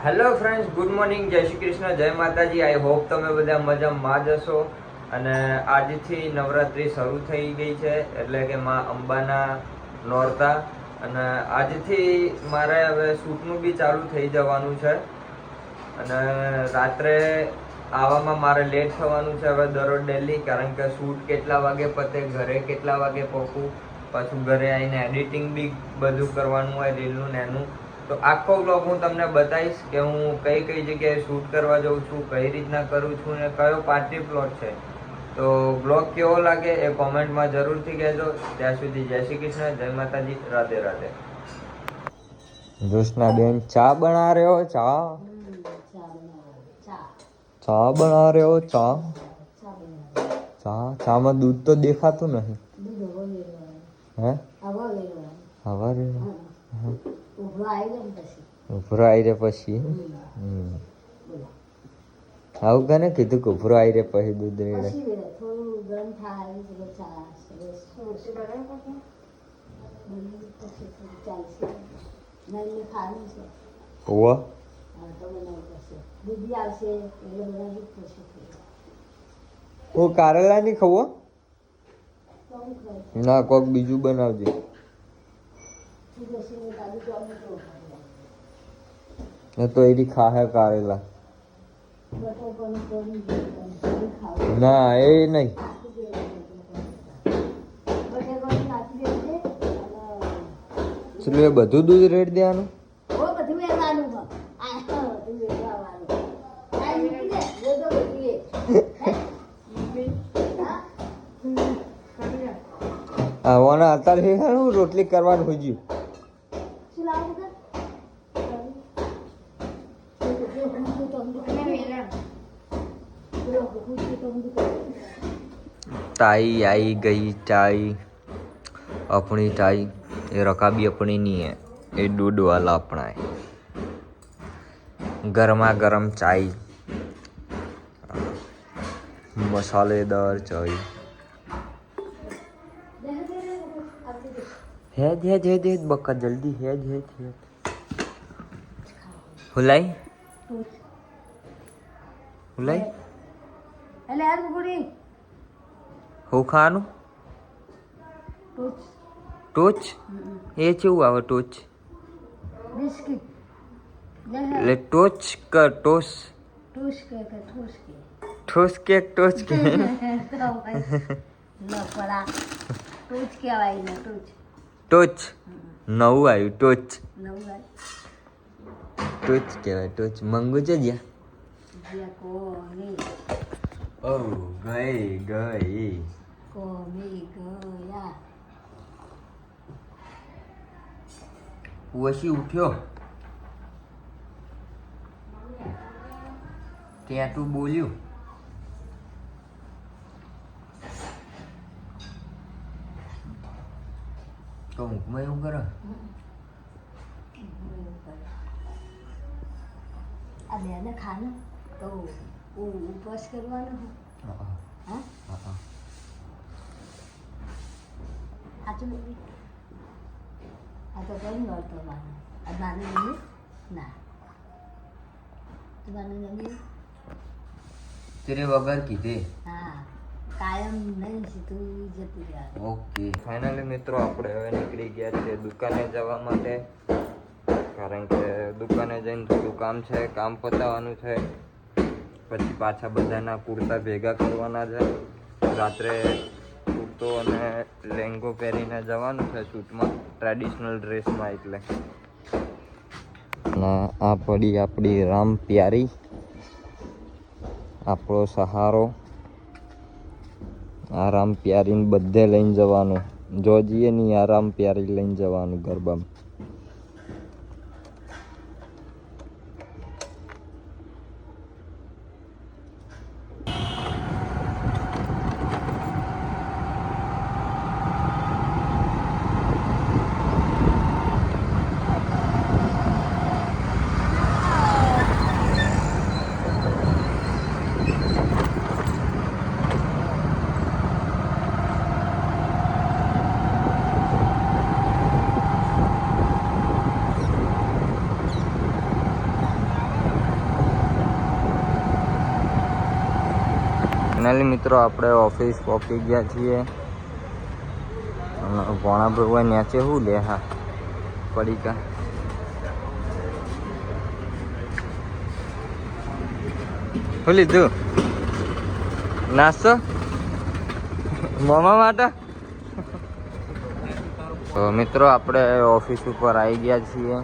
Hello friends, good morning, જય શ્રી કૃષ્ણ, જય માતાજી. આઈ હોપ તમે બધા મજામાં જ હશો. અને આજથી નવરાત્રિ શરૂ થઈ ગઈ છે, એટલે કે માં અંબાના નોરતા. અને આજથી મારે હવે શૂટનું બી ચાલુ થઈ જવાનું છે. અને રાત્રે આવવામાં મારે લેટ થવાનું છે હવે દરરોજ ડેલી, કારણ કે શૂટ કેટલા વાગે પતે, ઘરે કેટલા વાગે પહોંચું, પાછું ઘરે આવીને એડિટિંગ બી બધું કરવાનું હોય રીલનું ને એનું. તો આખો બ્લોગ હું તમને બતાવીશ કે હું કઈ કઈ જગ્યાએ શૂટ કરવા જાઉં છું, કઈ રીતના કરું છું ને કયો પાર્ટી પ્લોટ છે. તો બ્લોગ કેવો લાગે એ કોમેન્ટમાં જરૂરથી કહેજો. ત્યાં સુધી જય શ્રી કૃષ્ણ, જય માતાજી, રાધે રાધે. જોશના બેન ચા બના રહ્યો, ચા બના રહ્યો, ચામાં દૂધ તો દેખાતું નહીં. હે હવા ઉભરો આવી રે પછી આવું કને કીધું કે ઉભરો આવી રે પછી દૂધ રેડે. હું કારેલા ની ખવો ના, કોક બીજું બનાવજે. તો એની ખાહે કારેલા ના, એ નહીં. ચલો, એ બધું દૂધ રેડ દેવાનું. આવવાના અત્યારે રોટલી કરવાનું હોય. ताई आई गई चाय, अपनी चाय ये रकाबी अपनी नहीं है, ये दूध वाला अपना है. गर्मा गर्म चाय, मसालेदार चाय. हेज हेज हेज हेज बक्का जल्दी हेज हेज हेज. हुलाई हुलाई એટલે યાર ગુડી હું ખાવાનું ટોચ એ કેવું આવે ટોચ બિસ્કિટ એટલે ટોચ કે ટોસ ટોસ કે ઠોસ કે ઠોસ કે ટોચ કે ન પડા ટોચ કહેવાય ને ટોચ નવું આવ્યું ટોચ નવું ટોચ કહેવાય ટોચ મંગુ છે જ્યાં કોમી ઓ ગઈ ગઈ કોમી ગયા પછી ઉઠ્યો ત્યાં તું બોલ્યું તો ઊંઘમાં એવું કરે. આ બેને ખાનું તો ઉપવાસ કરવાનો હા સાચું બોલી આ તો કઈ નહોતો માનો આ માનું ગમ્યું ના તું માનું ગમ્યું તેરે વગર કીધે હા કાયમ નહીં સીધું જતું રહ્યા. ઓકે ફાઇનલી મિત્રો આપણે હવે નીકળી ગયા છે દુકાને જવા માટે, કારણ કે દુકાને જઈને થોડું કામ છે, કામ પતાવવાનું છે. પછી પાછા બધાના કુર્તા ભેગા કરવાના છે. રાત્રે કુર્તો અને લેંગો પહેરીને જવાનું છે શૂટમાં, ટ્રેડિશનલ ડ્રેસમાં. એટલે આ પડી આપણી રામ પ્યારી, આપણો સહારો. આરામ પ્યારીને બધે લઈને જવાનું, જો જઈએ નહીં આરામ પ્યારી લઈને જવાનું ગરબામાં. ફાઇનલી મિત્રો આપણે ઓફિસ પહોંચી ગયા છીએ અને ભણા ભાઈ નેચે શું લે હા પડીકા શું લીધું નાસ્તો મામા માટે તો મિત્રો આપણે ઓફિસ ઉપર આવી ગયા છીએ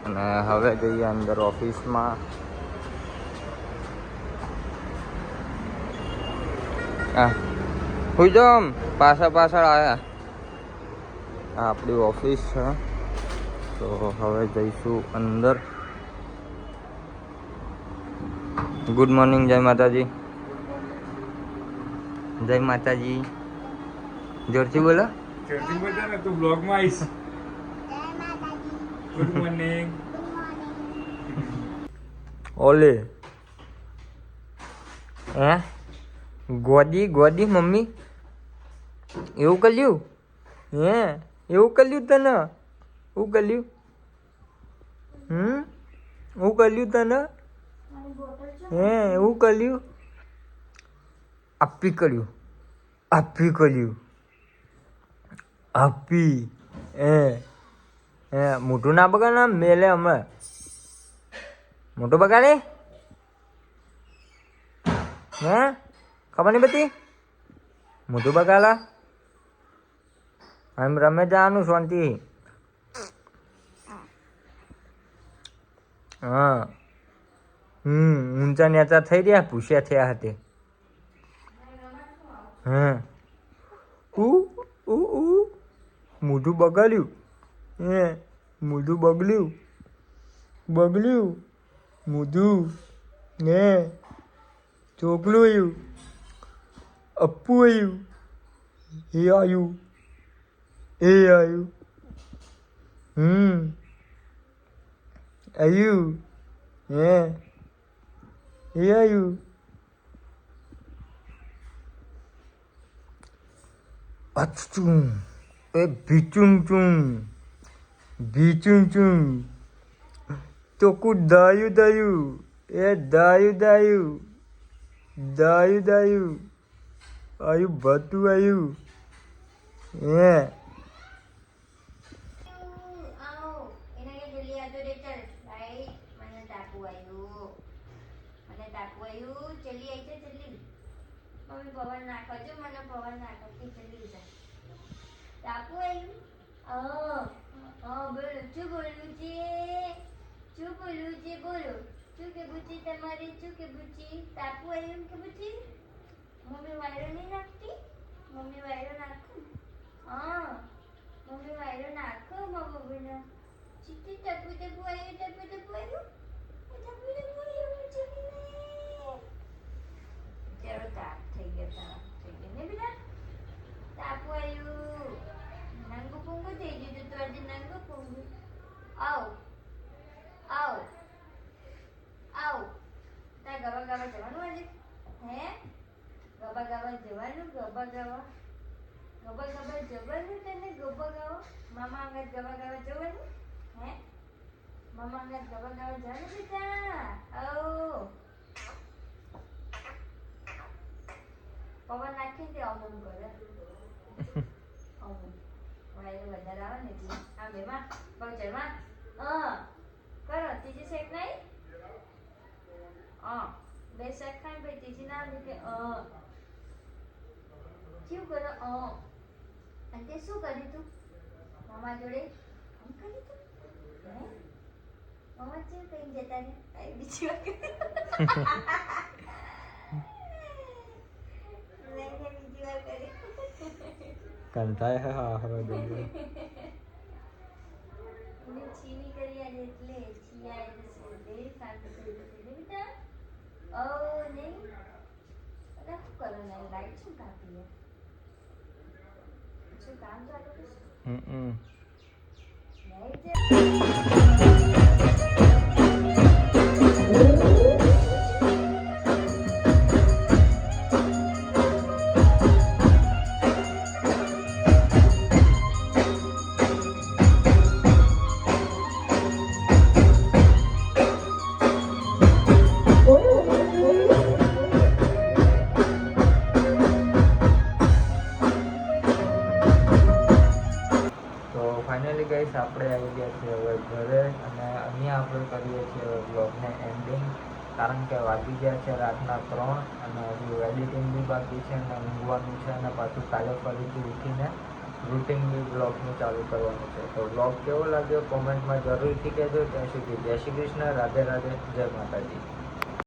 અને હવે જઈએ અંદર ઓફિસમાં હું જો પાછળ આવ્યા આ આપણી ઓફિસ છે તો હવે જઈશું અંદર ગુડ મોર્નિંગ જય માતાજી જય માતાજી જોરથી બોલો જલ્દી બોલતા ને તું બ્લોગમાં આવીશ ગુડ મોર્નિંગ ઓલે હે ગોદી મમ્મી એવું કર્યું હે એવું કર્યું તને એવું કર્યું એવું કર્યું તને હે એવું કર્યું આપી હે મોટું ના બગાડ ના મેલે હમણાં મોટું બગાડે હે ખબર નહીં બધી મોટું બગાડા એમ રમે જવાનું શાંતિ હા ઊંચા નેચા થઈ રહ્યા પૂછ્યા થયા hatte હા મોઢું બગાડ્યું હે મોઢું બગડ્યું મોઢું હે ચોકલું આવ્યું અપ્પુ આવ્યું આવ્યું હે આવ્યું અચું એ ભીચું ચોકુ દાયું એ દાયું આયુ ભતું આયુ હે પવન નાખો જો મને પવન નાખો કે ચલી જાય ટાપુ આવ્યું બોલો શું બોલું છે બોલો શું કે બુચી તમારી શું કે બુચી ટાપુ આવ્યું કે બુચી મમ્મી વાયરો નહીં નાખતી મમ્મી વાયરો નાખો મમ્મી વાયરો નાખો મા બબુના ચીટી ટપુ આવ્યું ચાલો તાપ થઈ ગયા ને બેટા તાપુ આવ્યું નંગુ પૂંગુ થઈ ગયું તો આજે નંગુ પૂંગુ આવ તાર ગવા જવાનું આજે હે ગવા જવાનું તને ગવા મામા અંગત ગવા જવાનું હે મામા અંગત ગવા જવાનું બેટા આવ પવન નાખી દે અમુક કરે વાયરો વધારે આવે ને એટલે આમ એમાં બગચરમાં કરો ત્રીજી શેક નહીં બે શેક ખાઈ ભાઈ ત્રીજી ના આવે કે શું કરો અને તે શું કર્યું તું મામા જોડે આમ કર્યું તું મામા શું કઈ જતા ને બીજી વાર કંટાય હે હા હવે દઈએ ચીની કરી આજે એટલે ચિયા એટલે શાંતિ કરી બેટા નહીં અરે શું કરો ને લાઈટ શું કાપી શું કામ ચાલુ છે ફાઇનલી ગાઈસ આપણે આવી ગયા છીએ હવે ઘરે અને અહીંયા આપણે કરીએ છીએ હવે બ્લોગને એન્ડિંગ, કારણ કે વાગી ગયા છે રાતના 3 અને હજુ એડિટિંગ બી બાકી છે અને ઊંઘવાનું છે અને પાછું કાલે ફરીથી ઉઠીને રૂટિન બી બ્લોગનું ચાલુ કરવાનું છે. તો બ્લોગ કેવો લાગ્યો કોમેન્ટમાં જરૂરથી કહેજો. ત્યાં સુધી જય શ્રી કૃષ્ણ, રાધે રાધે, જય માતાજી.